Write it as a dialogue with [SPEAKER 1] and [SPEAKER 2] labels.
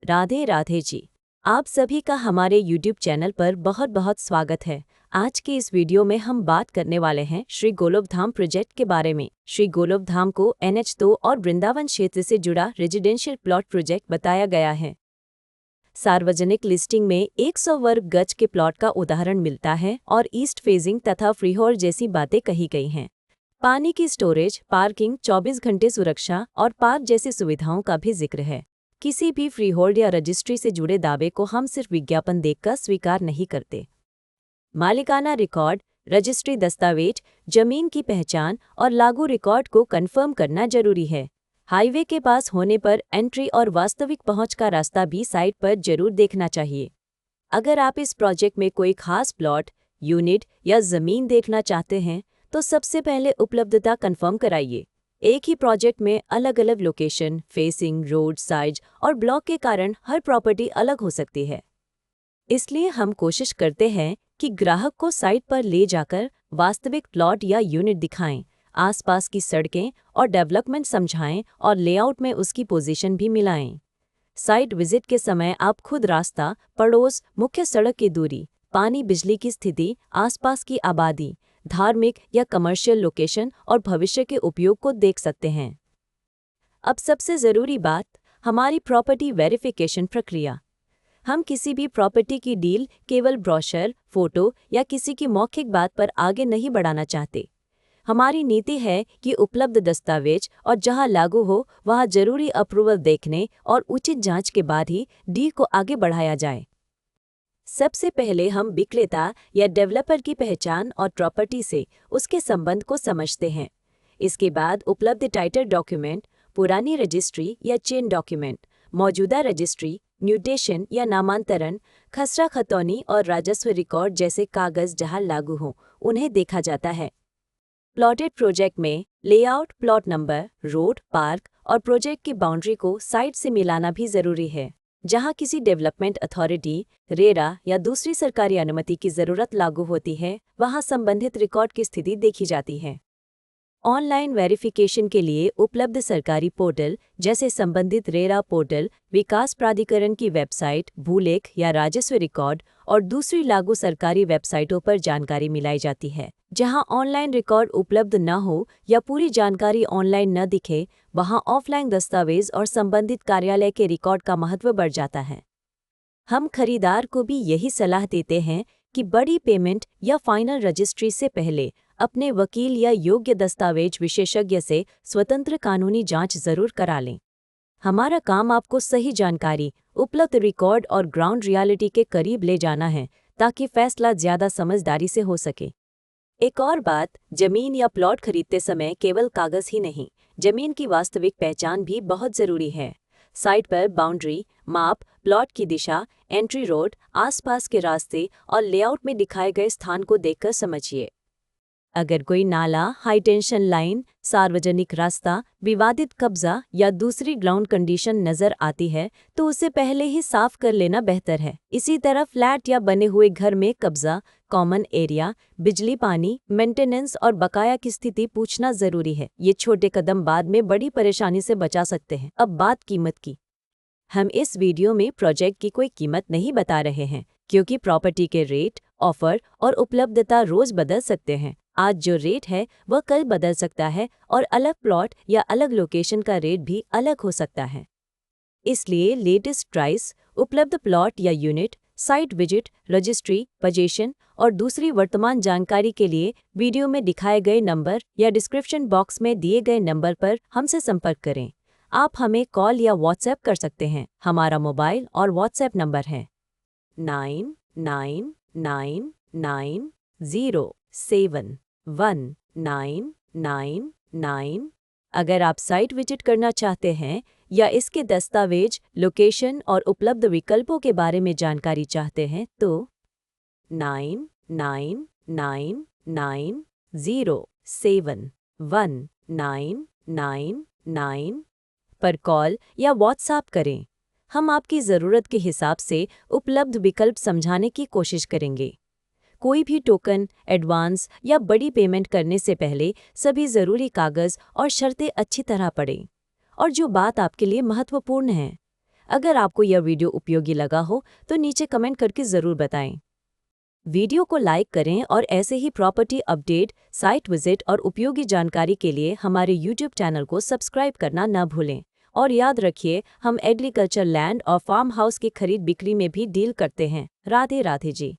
[SPEAKER 1] राधे राधे जी। आप सभी का हमारे YouTube चैनल पर बहुत बहुत स्वागत है। आज की इस वीडियो में हम बात करने वाले हैं श्री गोलोकधाम प्रोजेक्ट के बारे में। श्री गोलोकधाम को NH2 और वृंदावन क्षेत्र से जुड़ा रेजिडेंशियल प्लॉट प्रोजेक्ट बताया गया है। सार्वजनिक लिस्टिंग में 100 वर्ग गज के प्लॉट का उदाहरण मिलता है और ईस्ट फेजिंग तथा फ्रीहोल्ड जैसी बातें कही गई हैं। पानी की स्टोरेज, पार्किंग, 24 घंटे सुरक्षा और पार्क जैसी सुविधाओं का भी जिक्र है। किसी भी फ्रीहोल्ड या रजिस्ट्री से जुड़े दावे को हम सिर्फ विज्ञापन देखकर स्वीकार नहीं करते। मालिकाना रिकॉर्ड, रजिस्ट्री दस्तावेज, जमीन की पहचान और लागू रिकॉर्ड को कंफर्म करना जरूरी है। हाईवे के पास होने पर एंट्री और वास्तविक पहुंच का रास्ता भी साइट पर जरूर देखना चाहिए। अगर आप इस प्रोजेक्ट में कोई खास प्लॉट, यूनिट या जमीन देखना चाहते हैं तो सबसे पहले उपलब्धता कंफर्म कराइए। एक ही प्रोजेक्ट में अलग अलग लोकेशन, फेसिंग, रोड साइज और ब्लॉक के कारण हर प्रॉपर्टी अलग हो सकती है। इसलिए हम कोशिश करते हैं कि ग्राहक को साइट पर ले जाकर वास्तविक प्लॉट या यूनिट दिखाएं, आसपास की सड़कें और डेवलपमेंट समझाएं और लेआउट में उसकी पोजीशन भी मिलाएं। साइट विजिट के समय आप खुद रास्ता, पड़ोस, मुख्य सड़क की दूरी, पानी बिजली की स्थिति, आसपास की आबादी, धार्मिक या कमर्शियल लोकेशन और भविष्य के उपयोग को देख सकते हैं। अब सबसे ज़रूरी बात, हमारी प्रॉपर्टी वेरिफिकेशन प्रक्रिया। हम किसी भी प्रॉपर्टी की डील केवल ब्रोशर, फोटो या किसी की मौखिक बात पर आगे नहीं बढ़ाना चाहते। हमारी नीति है कि उपलब्ध दस्तावेज और जहां लागू हो वहां जरूरी अप्रूवल देखने और उचित जांच के बाद ही डील को आगे बढ़ाया जाए। सबसे पहले हम विक्रेता या डेवलपर की पहचान और प्रॉपर्टी से उसके संबंध को समझते हैं। इसके बाद उपलब्ध टाइटल डॉक्यूमेंट, पुरानी रजिस्ट्री या चेन डॉक्यूमेंट, मौजूदा रजिस्ट्री, म्यूटेशन या नामांतरण, खसरा खतौनी और राजस्व रिकॉर्ड जैसे कागज जहां लागू हों, उन्हें देखा जाता है। प्लॉटेड प्रोजेक्ट में layout, plot number, road, park और प्रोजेक्ट की बाउंड्री को साइट से मिलाना भी जरूरी है। जहां किसी डेवलपमेंट अथॉरिटी, रेरा या दूसरी सरकारी अनुमति की जरूरत लागू होती है, वहां संबंधित रिकॉर्ड की स्थिति देखी जाती है। ऑनलाइन वेरिफिकेशन के लिए उपलब्ध सरकारी पोर्टल जैसे संबंधित रेरा पोर्टल, विकास प्राधिकरण की वेबसाइट, भूलेख या राजस्व रिकॉर्ड और दूसरी लागू सरकारी वेबसाइटों पर जानकारी मिलाई जाती है। जहां ऑनलाइन रिकॉर्ड उपलब्ध न हो या पूरी जानकारी ऑनलाइन न दिखे, वहां ऑफलाइन दस्तावेज और संबंधित कार्यालय के रिकॉर्ड का महत्व बढ़ जाता है। हम खरीदार को भी यही सलाह देते हैं कि बड़ी पेमेंट या फाइनल रजिस्ट्री से पहले अपने वकील या योग्य दस्तावेज विशेषज्ञ से स्वतंत्र कानूनी जांच जरूर करा लें। हमारा काम आपको सही जानकारी, उपलब्ध रिकॉर्ड और ग्राउंड रियलिटी के करीब ले जाना है ताकि फैसला ज्यादा समझदारी से हो सके। एक और बात, जमीन या प्लॉट खरीदते समय केवल कागज ही नहीं, जमीन की वास्तविक पहचान भी बहुत जरूरी है। साइट पर बाउंड्री, माप, प्लॉट की दिशा, एंट्री रोड, आसपास के रास्ते और लेआउट में दिखाए गए स्थान को देखकर समझिए। अगर कोई नाला, हाई टेंशन लाइन, सार्वजनिक रास्ता, विवादित कब्जा या दूसरी ग्राउंड कंडीशन नजर आती है तो उसे पहले ही साफ कर लेना बेहतर है। इसी तरह फ्लैट या बने हुए घर में कब्जा, कॉमन एरिया, बिजली, पानी, मेंटेनेंस और बकाया की स्थिति पूछना जरूरी है। ये छोटे कदम बाद में बड़ी परेशानी से बचा सकते हैं। अब बात कीमत की। हम इस वीडियो में प्रोजेक्ट की कोई कीमत नहीं बता रहे हैं क्योंकि प्रॉपर्टी के रेट, ऑफर और उपलब्धता रोज बदल सकते हैं। आज जो रेट है वह कल बदल सकता है और अलग प्लॉट या अलग लोकेशन का रेट भी अलग हो सकता है। इसलिए लेटेस्ट प्राइस, उपलब्ध प्लॉट या unit, site visit, registry, position और दूसरी वर्तमान जानकारी के लिए वीडियो में दिखाए गए नंबर या डिस्क्रिप्शन बॉक्स में दिए गए नंबर पर हमसे संपर्क करें। आप हमें कॉल या व्हाट्सएप कर सकते हैं। हमारा मोबाइल और व्हाट्सएप नंबर है 999990719999। अगर आप साइट विजिट करना चाहते हैं या इसके दस्तावेज, लोकेशन और उपलब्ध विकल्पों के बारे में जानकारी चाहते हैं तो 999990719999 पर कॉल या व्हाट्सएप करें। हम आपकी ज़रूरत के हिसाब से उपलब्ध विकल्प समझाने की कोशिश करेंगे। कोई भी टोकन, एडवांस या बड़ी पेमेंट करने से पहले सभी ज़रूरी कागज़ और शर्तें अच्छी तरह पढ़ें। और जो बात आपके लिए महत्वपूर्ण है, अगर आपको यह वीडियो उपयोगी लगा हो तो नीचे कमेंट करके ज़रूर बताएं। वीडियो को लाइक करें और ऐसे ही प्रॉपर्टी अपडेट, साइट विजिट और उपयोगी जानकारी के लिए हमारे यूट्यूब चैनल को सब्सक्राइब करना न भूलें। और याद रखिए, हम एग्रीकल्चर लैंड और फार्म हाउस की खरीद बिक्री में भी डील करते हैं। राधे राधे जी।